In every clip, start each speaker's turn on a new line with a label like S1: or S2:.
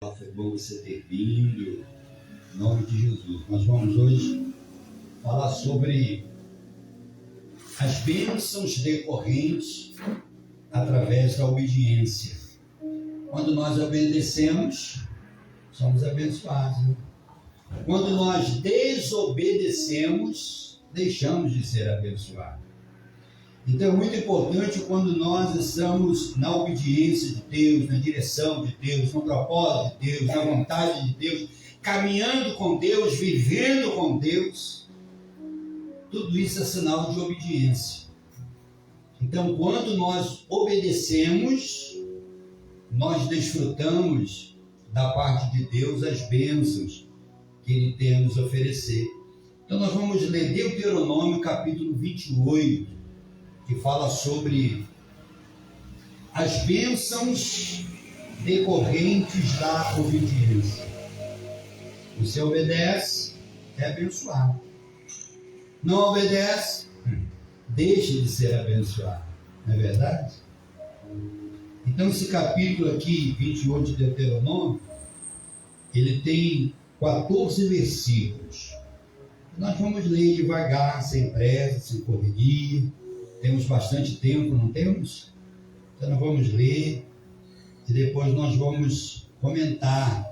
S1: Foi bom você ter vindo, em nome de Jesus. Nós vamos hoje falar sobre as bênçãos decorrentes através da obediência. Quando nós obedecemos, somos abençoados. Quando nós desobedecemos, deixamos de ser abençoados. Então é muito importante quando nós estamos na obediência de Deus, na direção de Deus, no propósito de Deus, na vontade de Deus, caminhando com Deus, vivendo com Deus, tudo isso é sinal de obediência. Então, quando nós obedecemos, nós desfrutamos da parte de Deus as bênçãos que Ele tem a nos oferecer. Então, nós vamos ler Deuteronômio capítulo 28, que fala sobre as bênçãos decorrentes da obediência. Você obedece, é abençoado. Não obedece, deixa de ser abençoado. Não é verdade? Então esse capítulo aqui, 28 de Deuteronômio, ele tem 14 versículos. Nós vamos ler devagar, sem pressa, sem correria. Temos bastante tempo, não temos? Então nós vamos ler e depois nós vamos comentar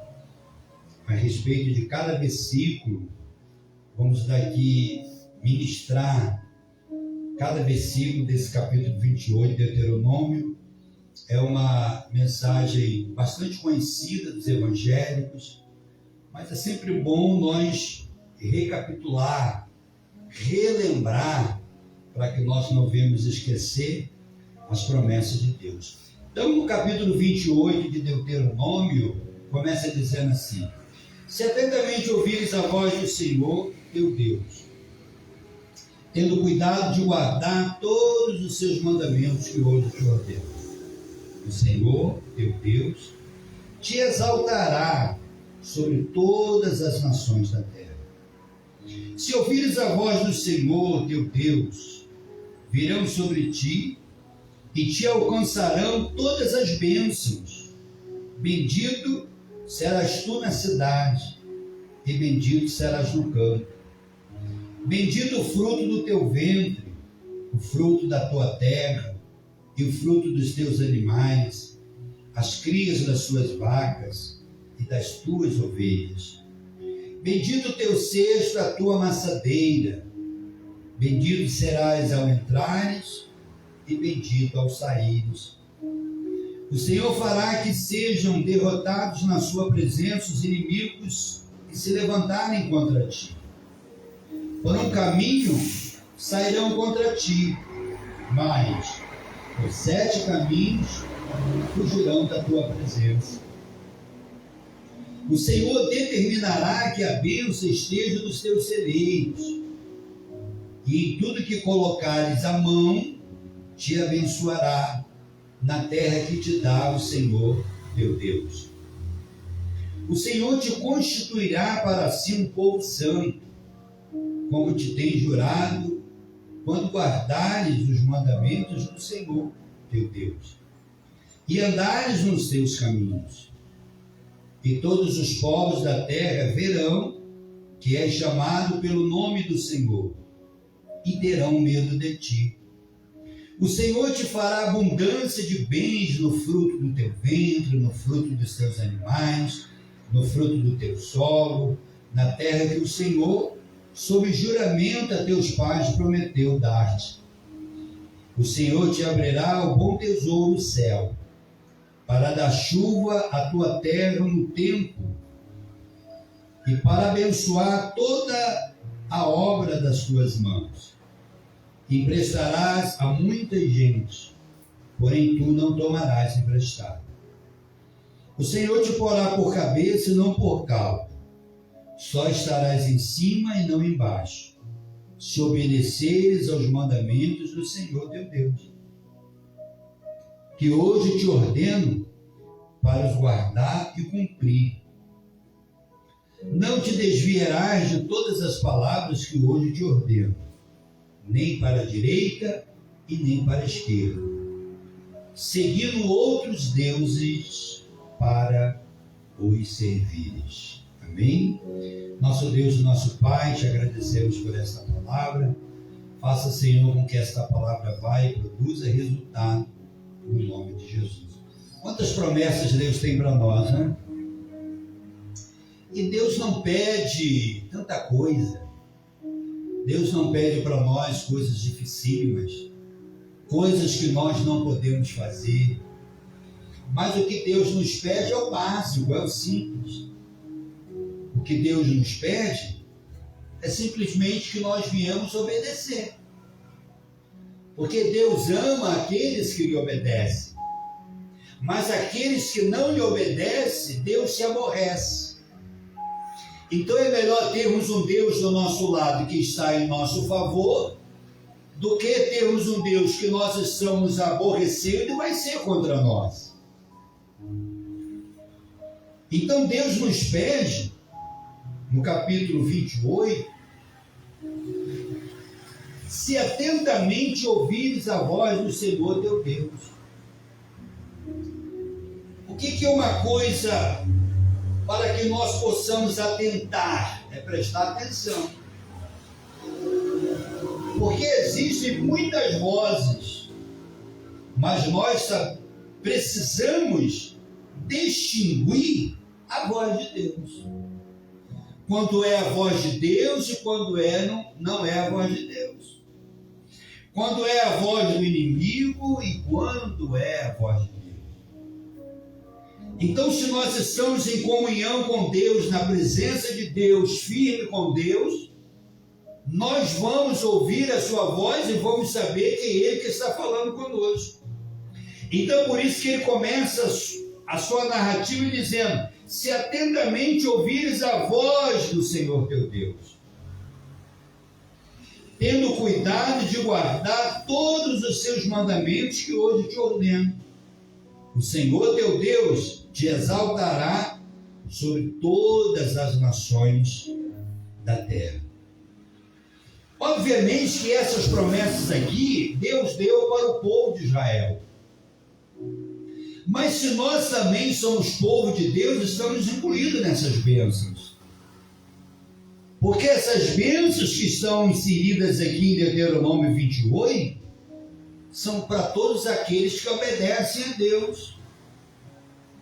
S1: a respeito de cada versículo. Vamos daqui ministrar cada versículo desse capítulo 28 de Deuteronômio. É uma mensagem bastante conhecida dos evangélicos, mas é sempre bom nós recapitular, relembrar, para que nós não venhamos esquecer as promessas de Deus. Então, no capítulo 28 de Deuteronômio, começa dizendo assim: se atentamente ouvires a voz do Senhor, teu Deus, tendo cuidado de guardar todos os seus mandamentos que hoje te ordeno, o Senhor, teu Deus, te exaltará sobre todas as nações da terra. Se ouvires a voz do Senhor, teu Deus, virão sobre ti e te alcançarão todas as bênçãos. Bendito serás tu na cidade e bendito serás no campo. Bendito o fruto do teu ventre, o fruto da tua terra e o fruto dos teus animais, as crias das suas vacas e das tuas ovelhas. Bendito o teu cesto, a tua amassadeira. Bendito serás ao entrares e bendito ao saíres. O Senhor fará que sejam derrotados na sua presença os inimigos que se levantarem contra ti. Por um caminho sairão contra ti, mas por 7 caminhos fugirão da tua presença. O Senhor determinará que a bênção esteja nos teus celeiros, e em tudo que colocares a mão, te abençoará na terra que te dá o Senhor teu Deus. O Senhor te constituirá para si um povo santo, como te tem jurado, quando guardares os mandamentos do Senhor teu Deus, e andares nos seus caminhos. E todos os povos da terra verão que és chamado pelo nome do Senhor, e terão medo de ti. O Senhor te fará abundância de bens no fruto do teu ventre, no fruto dos teus animais, no fruto do teu solo, na terra que o Senhor, sob juramento a teus pais, prometeu dar-te. O Senhor te abrirá o bom tesouro do céu, para dar chuva à tua terra no tempo, e para abençoar toda a obra das tuas mãos. Emprestarás a muita gente, porém tu não tomarás emprestado. O Senhor te porá por cabeça e não por cauda. Só estarás em cima e não embaixo, se obedeceres aos mandamentos do Senhor teu Deus, que hoje te ordeno para os guardar e cumprir. Não te desviarás de todas as palavras que hoje te ordeno, nem para a direita e nem para a esquerda, seguindo outros deuses para os servires. Amém? Nosso Deus e nosso Pai, te agradecemos por esta palavra. Faça, Senhor, com que esta palavra vá e produza resultado no nome de Jesus. Quantas promessas Deus tem para nós, né? E Deus não pede tanta coisa. Deus não pede para nós coisas dificílimas, coisas que nós não podemos fazer. Mas o que Deus nos pede é o básico, é o simples. O que Deus nos pede é simplesmente que nós viemos obedecer. Porque Deus ama aqueles que lhe obedecem. Mas aqueles que não lhe obedecem, Deus se aborrece. Então é melhor termos um Deus do nosso lado que está em nosso favor, do que termos um Deus que nós estamos aborrecendo e vai ser contra nós. Então Deus nos pede, no capítulo 28, se atentamente ouvires a voz do Senhor teu Deus. O que é uma coisa para que nós possamos atentar? É prestar atenção. Porque existem muitas vozes, mas nós precisamos distinguir a voz de Deus. Quando é a voz de Deus e quando não é a voz de Deus. Quando é a voz do inimigo e quando é a voz de Deus. Então, se nós estamos em comunhão com Deus, na presença de Deus, firme com Deus, nós vamos ouvir a sua voz e vamos saber que é Ele que está falando conosco. Então, por isso que ele começa a sua narrativa dizendo: se atentamente ouvires a voz do Senhor teu Deus, tendo cuidado de guardar todos os seus mandamentos que hoje te ordeno. O Senhor teu Deus te exaltará sobre todas as nações da terra. Obviamente que essas promessas aqui, Deus deu para o povo de Israel. Mas se nós também somos povo de Deus, estamos incluídos nessas bênçãos. Porque essas bênçãos que estão inseridas aqui em Deuteronômio 28, são para todos aqueles que obedecem a Deus.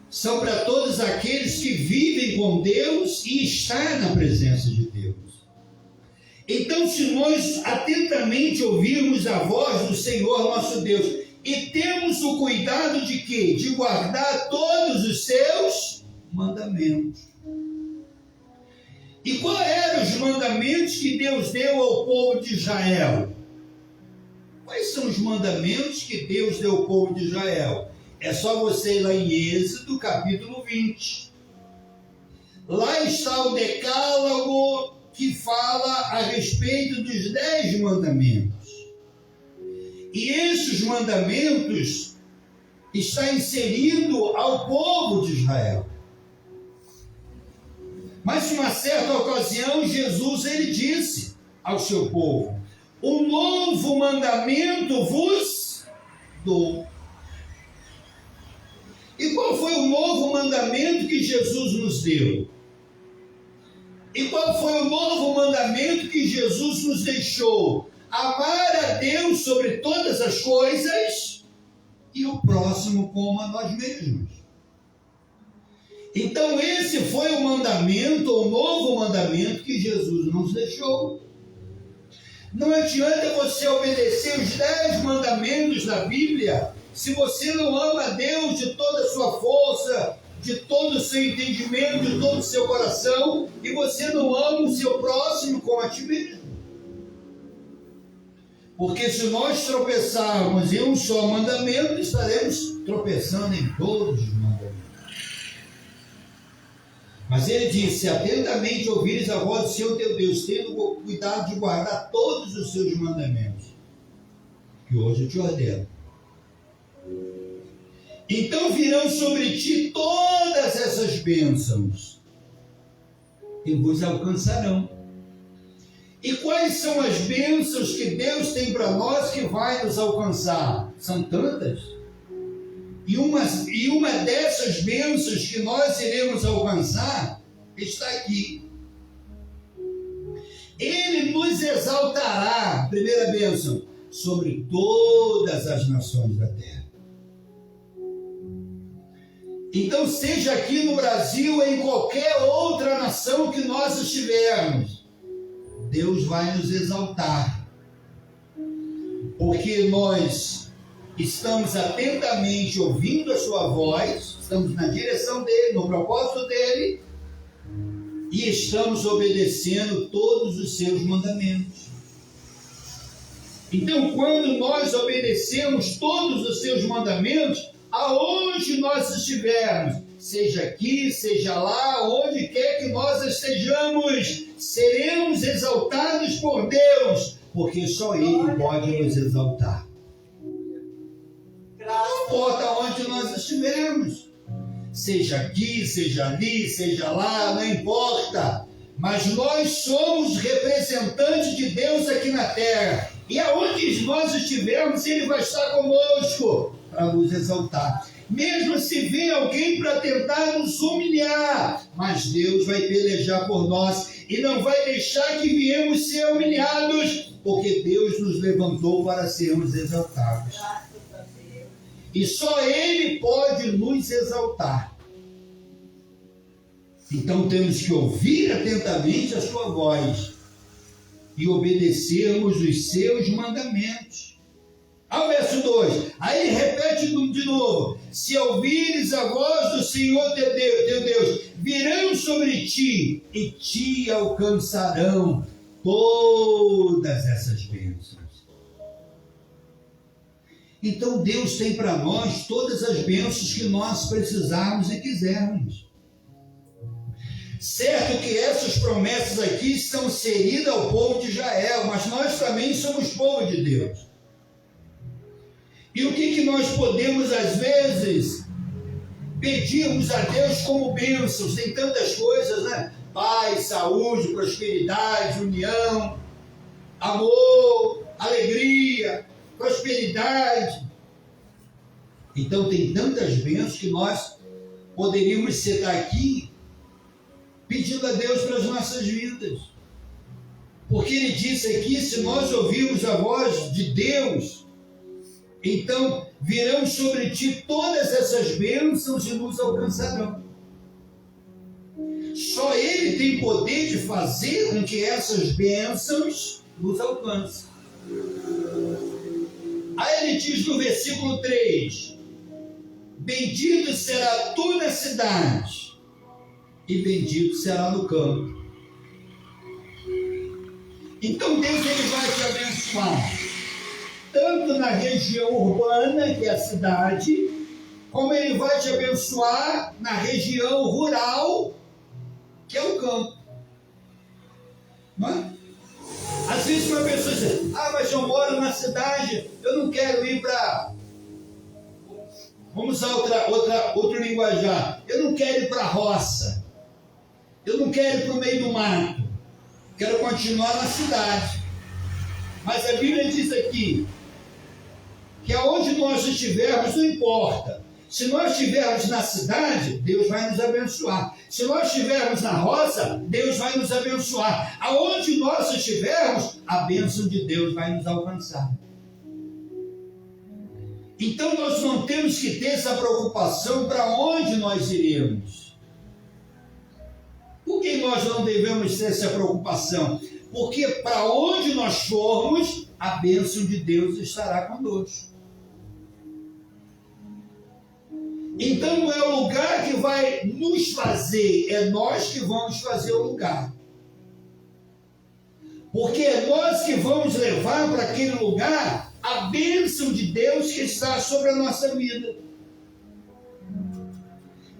S1: São para todos aqueles que vivem com Deus e estão na presença de Deus. Então, se nós atentamente ouvirmos a voz do Senhor nosso Deus, e temos o cuidado de quê? De guardar todos os seus mandamentos. E quais eram os mandamentos que Deus deu ao povo de Israel? Quais são os mandamentos que Deus deu ao povo de Israel? É só você ir lá em Êxodo, capítulo 20. Lá está o decálogo que fala a respeito dos 10 mandamentos. E esses mandamentos estão inseridos ao povo de Israel. Mas, em uma certa ocasião, Jesus ele disse ao seu povo: um novo mandamento vos dou. E qual foi o novo mandamento que Jesus nos deu? E qual foi o novo mandamento que Jesus nos deixou? Amar a Deus sobre todas as coisas e o próximo como a nós mesmos. Então esse foi o mandamento, o novo mandamento que Jesus nos deixou. Não adianta você obedecer os 10 mandamentos da Bíblia se você não ama a Deus de toda a sua força, de todo o seu entendimento, de todo o seu coração, e você não ama o seu próximo como a ti mesmo. Porque se nós tropeçarmos em um só mandamento, estaremos tropeçando em todos os mandamentos. Mas ele disse: atentamente ouvires a voz do Senhor teu Deus, tendo cuidado de guardar todos os seus mandamentos, que hoje eu te ordeno. Então virão sobre ti todas essas bênçãos e vos alcançarão. E quais são as bênçãos que Deus tem para nós que vai nos alcançar? São tantas. E uma dessas bênçãos que nós iremos alcançar está aqui. Ele nos exaltará, primeira bênção, sobre todas as nações da terra. Então, seja aqui no Brasil ou em qualquer outra nação que nós estivermos, Deus vai nos exaltar, porque nós estamos atentamente ouvindo a sua voz, estamos na direção dele, no propósito dele, e estamos obedecendo todos os seus mandamentos. Então, quando nós obedecemos todos os seus mandamentos, aonde nós estivermos, seja aqui, seja lá, onde quer que nós estejamos, seremos exaltados por Deus, porque só Ele pode nos exaltar. Não importa onde nós estivermos, seja aqui, seja ali, seja lá, não importa, mas nós somos representantes de Deus aqui na terra, e aonde nós estivermos, Ele vai estar conosco para nos exaltar. Mesmo se vem alguém para tentar nos humilhar, mas Deus vai pelejar por nós e não vai deixar que viemos ser humilhados, porque Deus nos levantou para sermos exaltados. E só Ele pode nos exaltar. Então temos que ouvir atentamente a sua voz e obedecermos os seus mandamentos. Ao verso 2, aí ele repete de novo: se ouvires a voz do Senhor teu Deus, virão sobre ti e te alcançarão todas essas bênçãos. Então Deus tem para nós todas as bênçãos que nós precisarmos e quisermos. Certo que essas promessas aqui estão inseridas ao povo de Israel, mas nós também somos povo de Deus. E o que nós podemos, às vezes, pedirmos a Deus como bênçãos? Tem tantas coisas, né? Paz, saúde, prosperidade, união, amor, alegria, prosperidade. Então tem tantas bênçãos que nós poderíamos sentar aqui pedindo a Deus para as nossas vidas. Porque Ele disse aqui, se nós ouvirmos a voz de Deus, então virão sobre ti todas essas bênçãos e nos alcançarão. Só Ele tem poder de fazer com que essas bênçãos nos alcancem. Aí ele diz no versículo 3: bendito será tu na cidade, e bendito será no campo. Então Deus ele vai te abençoar, tanto na região urbana, que é a cidade, como Ele vai te abençoar na região rural, que é o campo. Não é? Às vezes uma pessoa diz: mas eu moro na cidade, eu não quero ir para... Vamos usar outro linguajar. Eu não quero ir para a roça. Eu não quero ir para o meio do mato. Quero continuar na cidade. Mas a Bíblia diz aqui que aonde nós estivermos, não importa. Se nós estivermos na cidade, Deus vai nos abençoar. Se nós estivermos na roça, Deus vai nos abençoar. Aonde nós estivermos, a bênção de Deus vai nos alcançar. Então nós não temos que ter essa preocupação para onde nós iremos. Por que nós não devemos ter essa preocupação? Porque para onde nós formos, a bênção de Deus estará conosco. Então não é o lugar que vai nos fazer, é nós que vamos fazer o lugar. Porque é nós que vamos levar para aquele lugar a bênção de Deus que está sobre a nossa vida.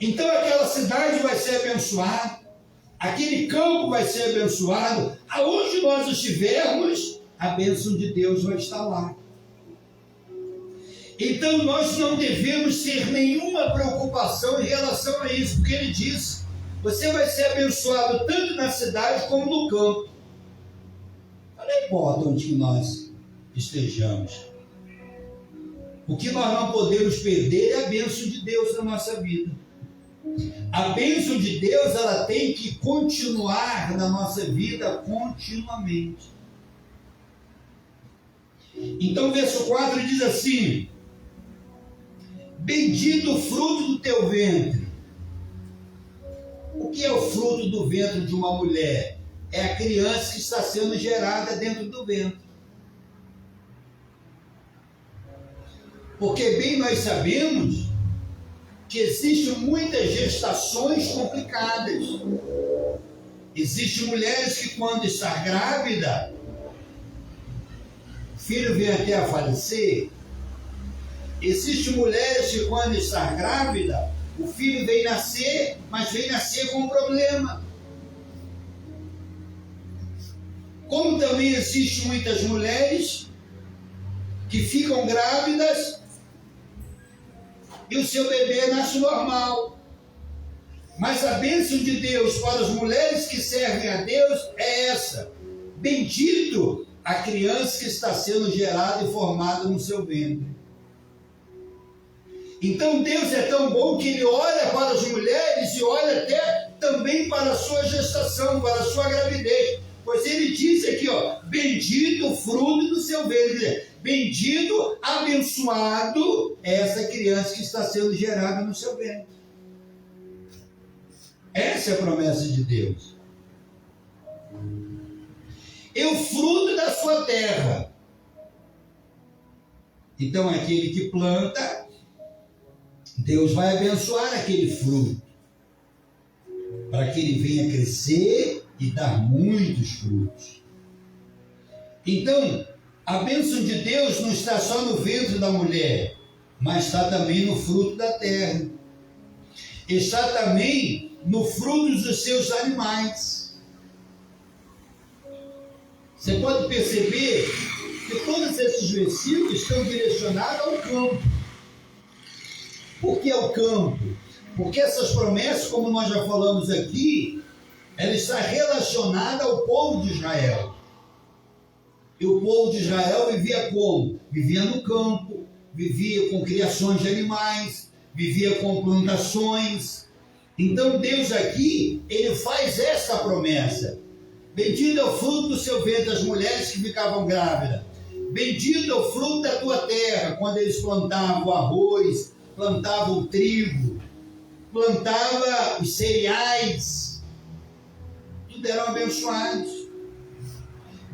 S1: Então aquela cidade vai ser abençoada, aquele campo vai ser abençoado, aonde nós estivermos, a bênção de Deus vai estar lá. Então nós não devemos ter nenhuma preocupação em relação a isso, porque Ele diz: você vai ser abençoado tanto na cidade como no campo. Não importa onde nós estejamos. O que nós não podemos perder é a bênção de Deus na nossa vida. A bênção de Deus, ela tem que continuar na nossa vida continuamente. Então, verso 4 diz assim: bendito o fruto do teu ventre. O que é o fruto do ventre de uma mulher? É a criança que está sendo gerada dentro do ventre. Porque bem nós sabemos que existem muitas gestações complicadas. Existem mulheres que, quando está grávida, o filho vem até a falecer. Existem mulheres que, quando está grávida, o filho vem nascer, mas vem nascer com um problema. Como também existem muitas mulheres que ficam grávidas e o seu bebê nasce normal. Mas a bênção de Deus para as mulheres que servem a Deus é essa: bendito a criança que está sendo gerada e formada no seu ventre. Então Deus é tão bom que Ele olha para as mulheres e olha até também para a sua gestação, para a sua gravidez. Pois Ele diz aqui, bendito o fruto do seu ventre. Bendito, abençoado é essa criança que está sendo gerada no seu ventre. Essa é a promessa de Deus. E o fruto da sua terra. Então, aquele que planta, Deus vai abençoar aquele fruto, para que ele venha crescer e dar muitos frutos. Então, a bênção de Deus não está só no ventre da mulher, mas está também no fruto da terra. Está também no fruto dos seus animais. Você pode perceber que todos esses versículos estão direcionados ao campo. Por que ao campo? Porque essas promessas, como nós já falamos aqui, ela está relacionada ao povo de Israel. E o povo de Israel vivia como? Vivia no campo, vivia com criações de animais, vivia com plantações. Então Deus aqui, Ele faz essa promessa: bendito é o fruto do seu ventre, as mulheres que ficavam grávidas. Bendito é o fruto da tua terra, quando eles plantavam arroz, plantavam o trigo, plantavam os cereais, tudo eram abençoados.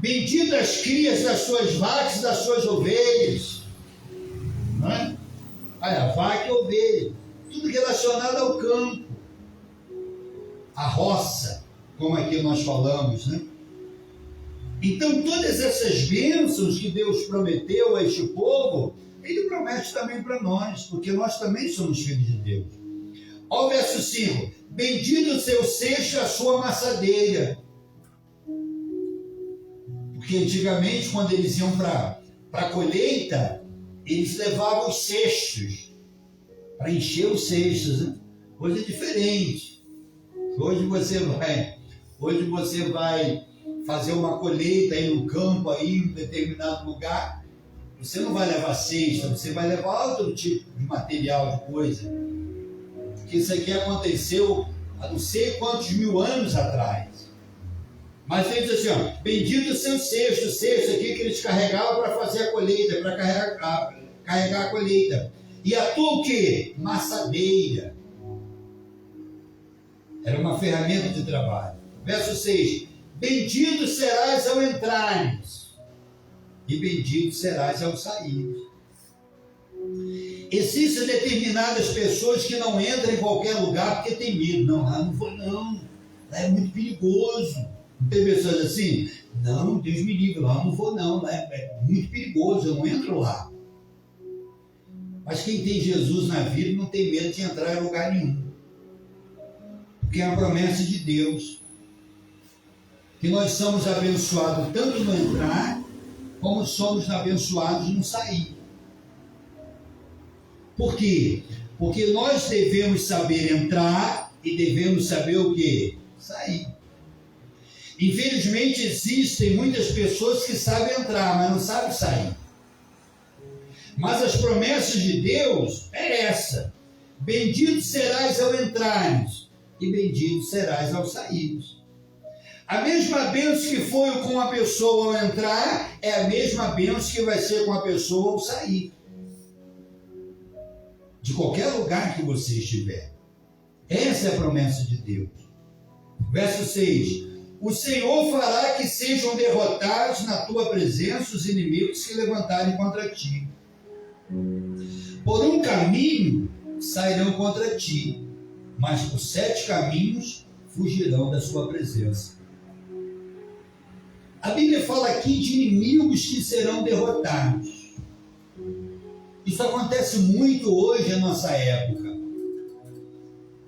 S1: Bendito as crias das suas vacas e das suas ovelhas. Não é? Olha, vaca e ovelha, tudo relacionado ao campo, a roça, como aqui nós falamos, né? Então, todas essas bênçãos que Deus prometeu a este povo, Ele promete também para nós, porque nós também somos filhos de Deus. Olha o verso 5: bendito o seu cesto e a sua amassadeira. Porque antigamente, quando eles iam para a colheita, eles levavam os cestos para encher os cestos, né? Hoje é diferente. Hoje você vai fazer uma colheita aí no campo, aí, em um determinado lugar. Você não vai levar cesta, você vai levar outro tipo de material, de coisa. Porque isso aqui aconteceu há não sei quantos mil anos atrás. Mas ele diz assim, bendito o seu cesto, o cesto aqui que eles carregavam para fazer a colheita, para carregar a colheita. E a tua o quê? Maçadeira. Era uma ferramenta de trabalho. Verso 6, bendito serás ao entrares, e bendito serás ao sair. Existem determinadas pessoas que não entram em qualquer lugar porque tem medo. Não, lá não vou não, lá é muito perigoso. Não tem pessoas assim? Não, Deus me livre, lá não vou não, lá é muito perigoso, eu não entro lá. Mas quem tem Jesus na vida não tem medo de entrar em lugar nenhum. Porque é uma promessa de Deus. Que nós somos abençoados tanto no entrar, como somos abençoados no sair. Por quê? Porque nós devemos saber entrar e devemos saber o quê? Sair. Infelizmente existem muitas pessoas que sabem entrar, mas não sabem sair. Mas as promessas de Deus é essa: bendito serás ao entrares e bendito serás ao saíres. A mesma bênção que foi com a pessoa ao entrar é a mesma bênção que vai ser com a pessoa ao sair. De qualquer lugar que você estiver. Essa é a promessa de Deus. Verso 6. O Senhor fará que sejam derrotados na tua presença os inimigos que levantarem contra ti. Por um caminho sairão contra ti, mas por 7 caminhos fugirão da sua presença. A Bíblia fala aqui de inimigos que serão derrotados. Isso acontece muito hoje na nossa época.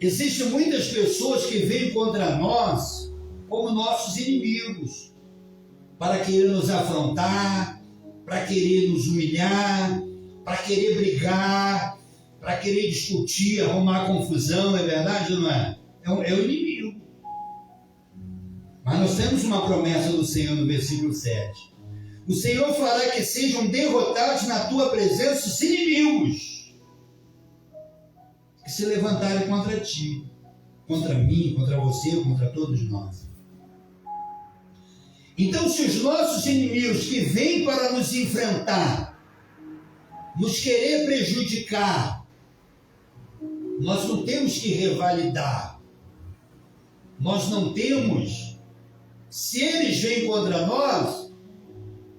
S1: Existem muitas pessoas que vêm contra nós como nossos inimigos, para querer nos afrontar, para querer nos humilhar, para querer brigar, para querer discutir, arrumar confusão, é verdade ou não é? É o inimigo. Mas nós temos uma promessa do Senhor no versículo 7. O Senhor fará que sejam derrotados na tua presença os inimigos que se levantarem contra ti, contra mim, contra você, contra todos nós. Então, se os nossos inimigos que vêm para nos enfrentar, nos querer prejudicar, nós não temos que revalidar. Nós não temos. Se eles vêm contra nós,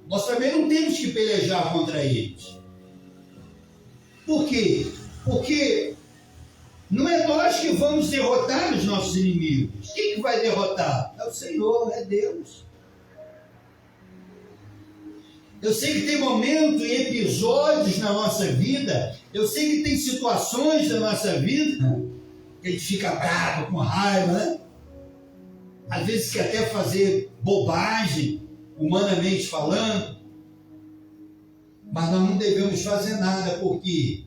S1: nós também não temos que pelejar contra eles. Por quê? Porque não é nós que vamos derrotar os nossos inimigos. Quem que vai derrotar? É o Senhor, é Deus. Eu sei que tem momentos e episódios na nossa vida, eu sei que tem situações da nossa vida que a gente fica bravo, com raiva, né? Às vezes quer até fazer bobagem, humanamente falando, mas nós não devemos fazer nada, porque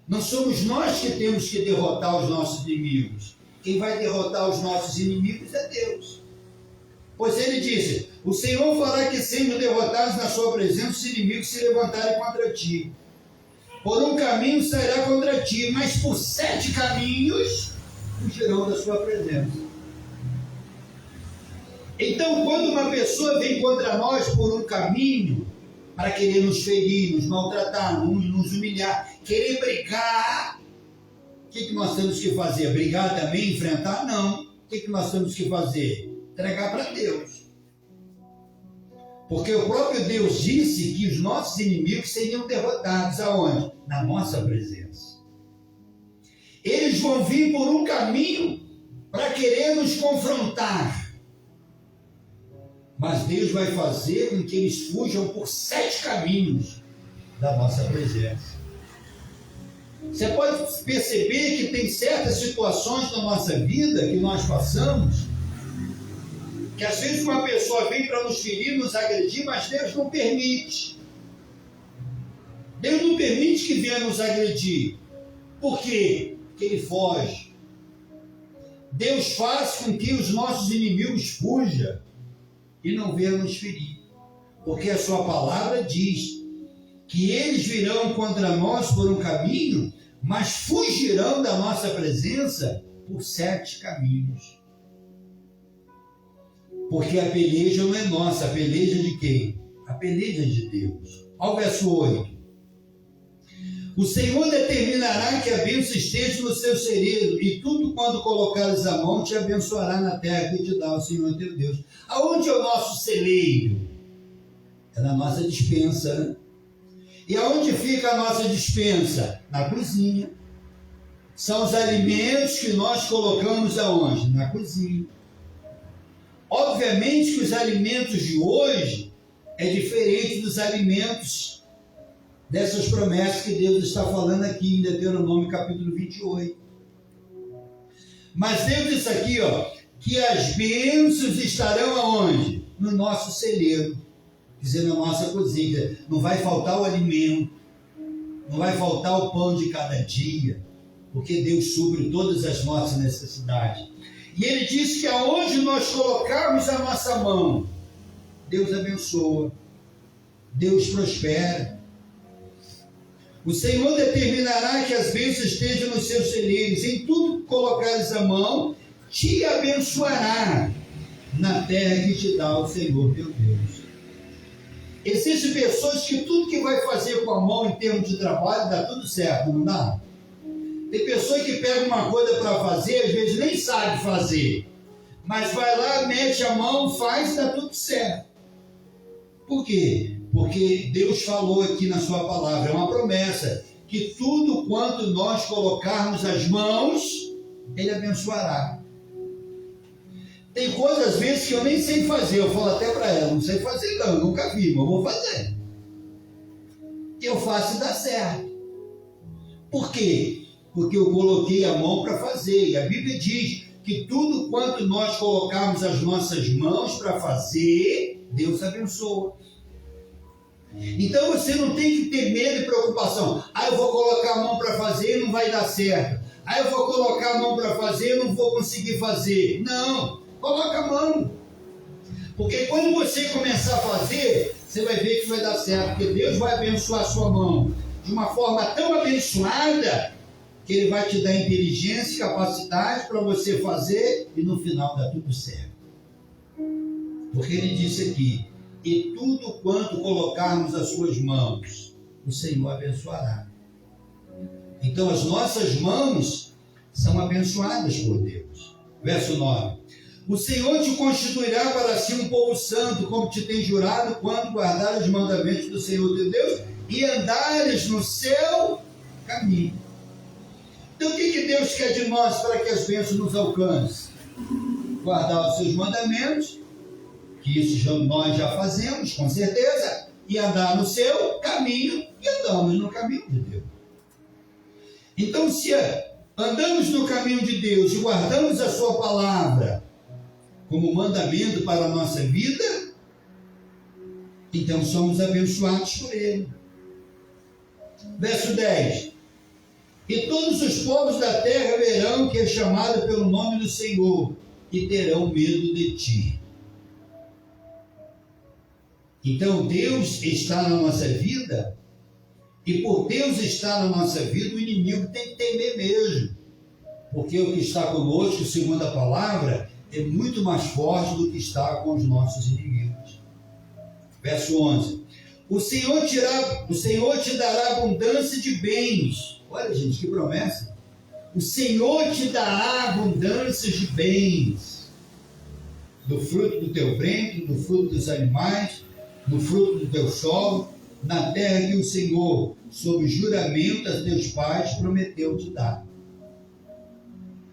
S1: não somos nós que temos que derrotar os nossos inimigos. Quem vai derrotar os nossos inimigos é Deus. Pois ele disse: o Senhor fará que sejam derrotados na sua presença os inimigos se levantarem contra ti. Por um caminho sairá contra ti, mas por 7 caminhos fugirão da sua presença. Então, quando uma pessoa vem contra nós por um caminho, para querer nos ferir, nos maltratar, nos humilhar, querer brigar, o que nós temos que fazer? Brigar também? Enfrentar? Não. O que nós temos que fazer? Entregar para Deus. Porque o próprio Deus disse que os nossos inimigos seriam derrotados aonde? Na nossa presença. Eles vão vir por um caminho para querer nos confrontar. Mas Deus vai fazer com que eles fujam por 7 caminhos da nossa presença. Você pode perceber que tem certas situações na nossa vida que nós passamos, que às vezes uma pessoa vem para nos ferir, nos agredir, mas Deus não permite. Deus não permite que venha nos agredir. Por quê? Porque Ele foge. Deus faz com que os nossos inimigos fujam e não venham nos ferir. Porque a sua palavra diz que eles virão contra nós por um caminho, mas fugirão da nossa presença por 7 caminhos. Porque a peleja não é nossa, a peleja de quem? A peleja de Deus. Olha o verso 8. O Senhor determinará que a bênção esteja no seu cerejo, e tudo quando colocares a mão te abençoará na terra que te dá o Senhor teu Deus. Aonde é o nosso celeiro? É na nossa despensa, né? E aonde fica a nossa despensa? Na cozinha. São os alimentos que nós colocamos aonde? Na cozinha. Obviamente que os alimentos de hoje é diferente dos alimentos dessas promessas que Deus está falando aqui em Deuteronômio capítulo 28. Mas Deus disse aqui, que as bênçãos estarão aonde? No nosso celeiro, quer dizer, na nossa cozinha. Não vai faltar o alimento, não vai faltar o pão de cada dia, porque Deus supre todas as nossas necessidades. E Ele diz que aonde nós colocarmos a nossa mão, Deus abençoa. Deus prospera. O Senhor determinará que as bênçãos estejam nos seus celeiros. Em tudo que colocares a mão, te abençoará na terra que te dá o Senhor teu Deus. Existem pessoas que tudo que vai fazer com a mão em termos de trabalho dá tudo certo, não dá? Tem pessoa que pega uma coisa para fazer, às vezes nem sabe fazer, mas vai lá, mete a mão, faz, dá tudo certo. Por quê? Porque Deus falou aqui na sua palavra, é uma promessa, que tudo quanto nós colocarmos as mãos, Ele abençoará. Tem coisas às vezes que eu nem sei fazer, eu falo até para ela, não sei fazer não, nunca vi, mas vou fazer. Eu faço e dá certo. Por quê? Porque eu coloquei a mão para fazer, e a Bíblia diz que tudo quanto nós colocarmos as nossas mãos para fazer, Deus abençoa. Então você não tem que ter medo e preocupação. Eu vou colocar a mão para fazer e não vai dar certo. Eu vou colocar a mão para fazer e não vou conseguir fazer. Não, coloca a mão. Porque quando você começar a fazer, você vai ver que vai dar certo. Porque Deus vai abençoar a sua mão de uma forma tão abençoada que Ele vai te dar inteligência e capacidade para você fazer e no final dá tudo certo. Porque Ele disse aqui, e tudo quanto colocarmos as suas mãos, o Senhor abençoará. Então as nossas mãos são abençoadas por Deus. Verso 9. O Senhor te constituirá para si um povo santo, como te tem jurado, quando guardar os mandamentos do Senhor teu Deus e andares no seu caminho. Então o que Deus quer de nós para que as bênçãos nos alcancem? Guardar os seus mandamentos, que isso nós já fazemos, com certeza, e andar no seu caminho, e andamos no caminho de Deus. Então, se andamos no caminho de Deus e guardamos a sua palavra como mandamento para a nossa vida, então somos abençoados por Ele. Verso 10. E todos os povos da terra verão que é chamado pelo nome do Senhor e terão medo de ti. Então Deus está na nossa vida, e por Deus estar na nossa vida, o inimigo tem que temer mesmo, porque o que está conosco, segundo a palavra, é muito mais forte do que está com os nossos inimigos. Verso 11. O Senhor te dará abundância de bens. Olha, gente, que promessa. O Senhor te dará abundância de bens, do fruto do teu ventre, do fruto dos animais, no fruto do teu solo, na terra que o Senhor, sob juramento a teus pais, prometeu te dar.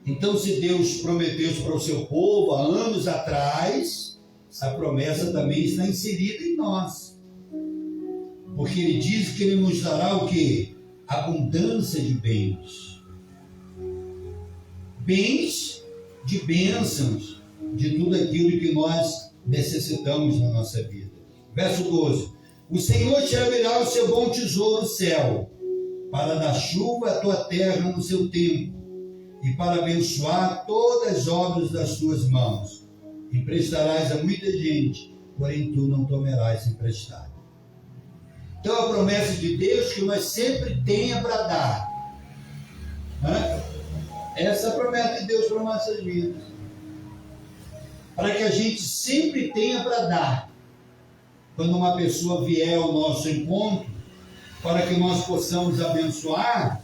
S1: Então, se Deus prometeu isso para o seu povo há anos atrás, essa promessa também está inserida em nós. Porque Ele diz que Ele nos dará o quê? Abundância de bens. Bens de bênçãos, de tudo aquilo que nós necessitamos na nossa vida. Verso 12. O Senhor te abrirá o seu bom tesouro, o céu, para dar chuva à tua terra no seu tempo, e para abençoar todas as obras das tuas mãos. Emprestarás a muita gente, porém tu não tomarás emprestado. Então a promessa de Deus que nós sempre tenha para dar. Essa é a promessa de Deus para nossas vidas. Para que a gente sempre tenha para dar. Quando uma pessoa vier ao nosso encontro, para que nós possamos abençoar,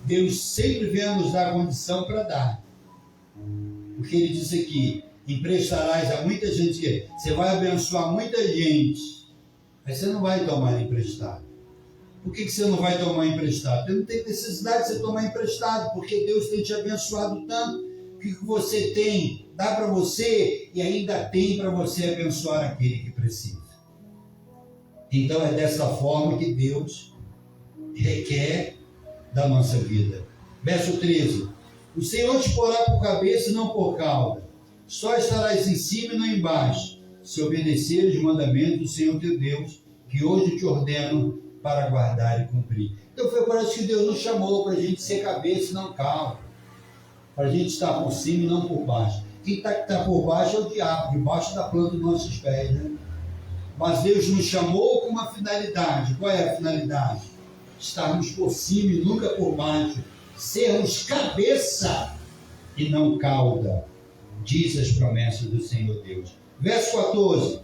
S1: Deus sempre vem nos dar condição para dar. Porque Ele disse aqui, emprestarás a muita gente, que você vai abençoar muita gente, aí você não vai tomar emprestado. Por que você não vai tomar emprestado? Porque não tem necessidade de você tomar emprestado, porque Deus tem te abençoado tanto, que o que você tem, dá para você, e ainda tem para você abençoar aquele que precisa. Então é dessa forma que Deus requer da nossa vida. Verso 13. O Senhor te porá por cabeça e não por cauda. Só estarás em cima e não embaixo, se obedeceres os mandamentos do Senhor teu Deus, que hoje te ordeno para guardar e cumprir. Então foi por isso que Deus nos chamou, para a gente ser cabeça e não cauda. Para a gente estar por cima e não por baixo. Quem está por baixo é o diabo, debaixo da planta dos nossos pés, né? Mas Deus nos chamou com uma finalidade. Qual é a finalidade? Estarmos por cima e nunca por baixo. Sermos cabeça e não cauda. Diz as promessas do Senhor Deus. Verso 14.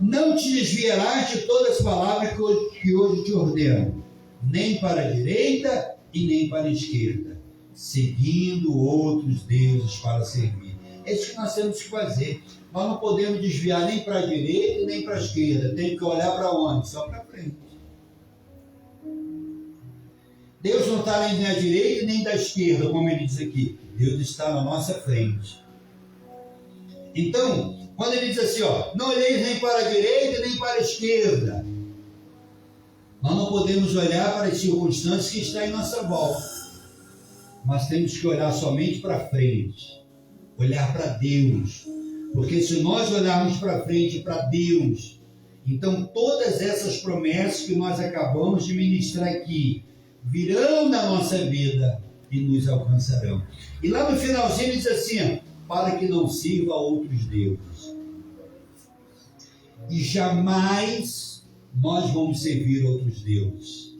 S1: Não te desviarás de todas as palavras que hoje te ordeno, nem para a direita e nem para a esquerda, seguindo outros deuses para servir. É isso que nós temos que fazer. Nós não podemos desviar nem para a direita e nem para a esquerda. Tem que olhar para onde? Só para frente. Deus não está nem da direita nem da esquerda, como ele diz aqui. Deus está na nossa frente. Então, quando ele diz assim, não olheis nem para a direita nem para a esquerda, nós não podemos olhar para as circunstâncias que estão em nossa volta. Mas temos que olhar somente para frente. Olhar para Deus. Porque se nós olharmos para frente, para Deus, então todas essas promessas que nós acabamos de ministrar aqui virão na nossa vida e nos alcançarão. E lá no finalzinho ele diz assim, para que não sirva a outros deuses. E jamais nós vamos servir outros deuses.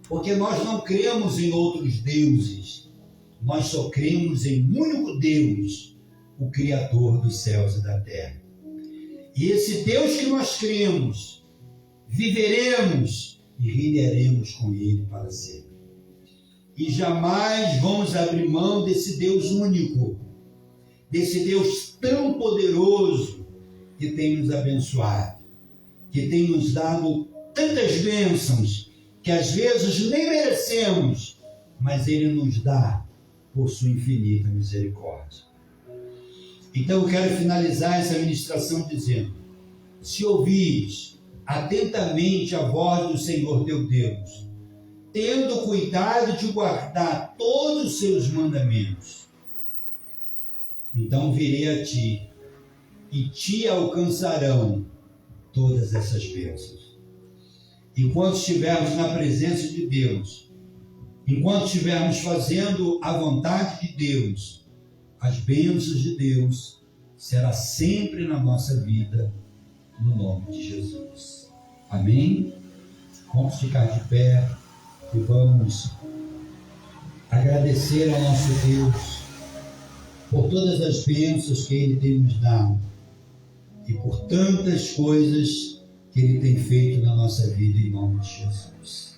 S1: Porque nós não cremos em outros deuses. Nós só cremos em um único Deus, o Criador dos céus e da terra. E esse Deus que nós cremos, viveremos e reinaremos com Ele para sempre. E jamais vamos abrir mão desse Deus único, desse Deus tão poderoso que tem nos abençoado, que tem nos dado tantas bênçãos que às vezes nem merecemos, mas Ele nos dá por sua infinita misericórdia. Então eu quero finalizar essa ministração dizendo, se ouvires atentamente a voz do Senhor teu Deus, tendo cuidado de guardar todos os seus mandamentos, então virei a ti e te alcançarão todas essas bênçãos. Enquanto estivermos na presença de Deus, enquanto estivermos fazendo a vontade de Deus, as bênçãos de Deus será sempre na nossa vida, no nome de Jesus. Amém? Vamos ficar de pé e vamos agradecer ao nosso Deus por todas as bênçãos que Ele tem nos dado e por tantas coisas que Ele tem feito na nossa vida, em nome de Jesus.